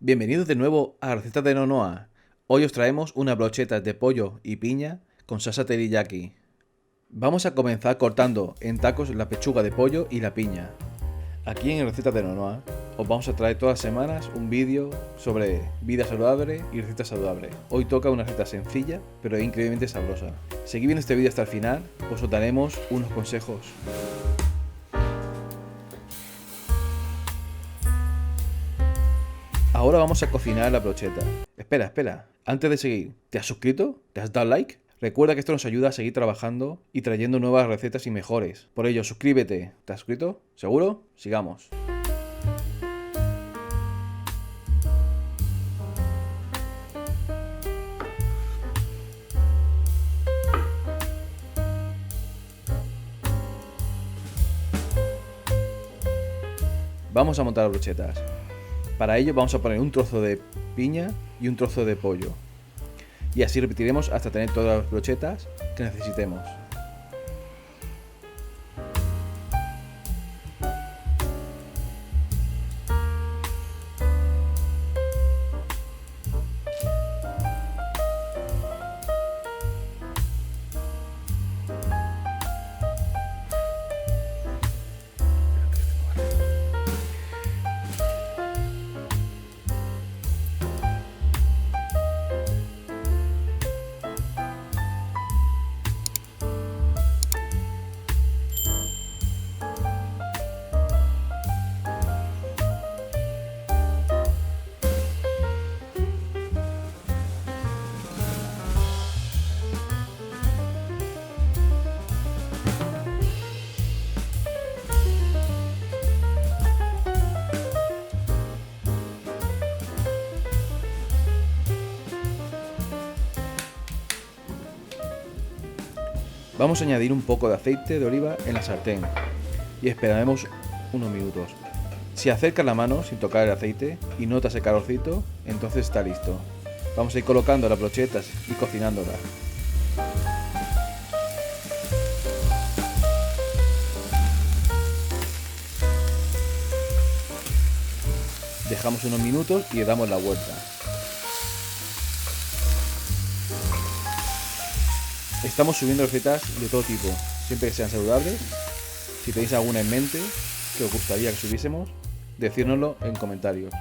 Bienvenidos de nuevo a Recetas de Nonoa. Hoy os traemos unas brochetas de pollo y piña con salsa teriyaki. Vamos a comenzar cortando en tacos la pechuga de pollo y la piña. Aquí en Recetas de Nonoa os vamos a traer todas las semanas un vídeo sobre vida saludable y recetas saludables. Hoy toca una receta sencilla pero increíblemente sabrosa. Seguid viendo este vídeo hasta el final, os daremos unos consejos. Ahora vamos a cocinar la brocheta. Espera. Antes de seguir, ¿te has suscrito? ¿Te has dado like? Recuerda que esto nos ayuda a seguir trabajando y trayendo nuevas recetas y mejores. Por ello, suscríbete. ¿Te has suscrito? ¿Seguro? Sigamos. Vamos a montar las brochetas. Para ello vamos a poner un trozo de piña y un trozo de pollo. Y así repetiremos hasta tener todas las brochetas que necesitemos. Vamos a añadir un poco de aceite de oliva en la sartén y esperaremos unos minutos. Si acercas la mano sin tocar el aceite y notas el calorcito, entonces está listo. Vamos a ir colocando las brochetas y cocinándolas. Dejamos unos minutos y le damos la vuelta. Estamos subiendo recetas de todo tipo, siempre que sean saludables. Si tenéis alguna en mente que os gustaría que subiésemos, decírnoslo en comentarios.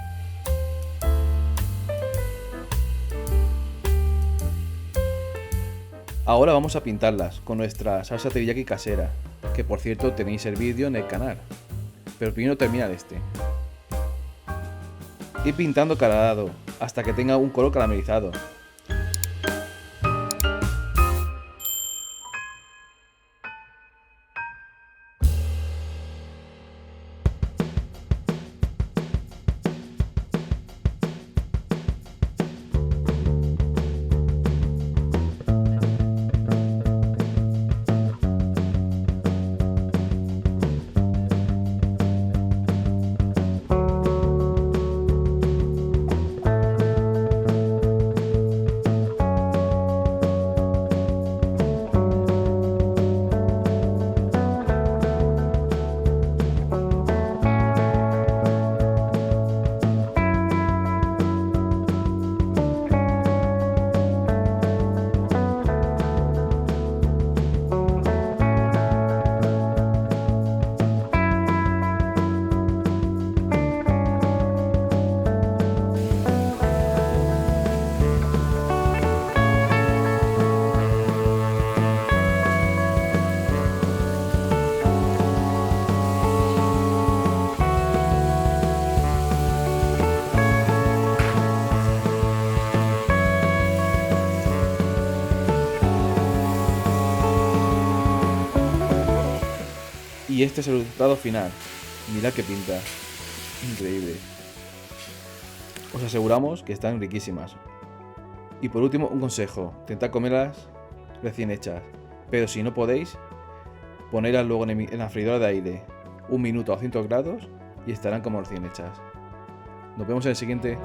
Ahora vamos a pintarlas con nuestra salsa teriyaki casera, que por cierto tenéis el vídeo en el canal. Pero primero terminar este. Ir pintando cada lado hasta que tenga un color caramelizado. Y este es el resultado final. Mirad qué pinta. Increíble. Os aseguramos que están riquísimas. Y por último, un consejo. Intentad comerlas recién hechas. Pero si no podéis, ponedlas luego en la freidora de aire. 1 minuto a 200 grados y estarán como recién hechas. Nos vemos en el siguiente.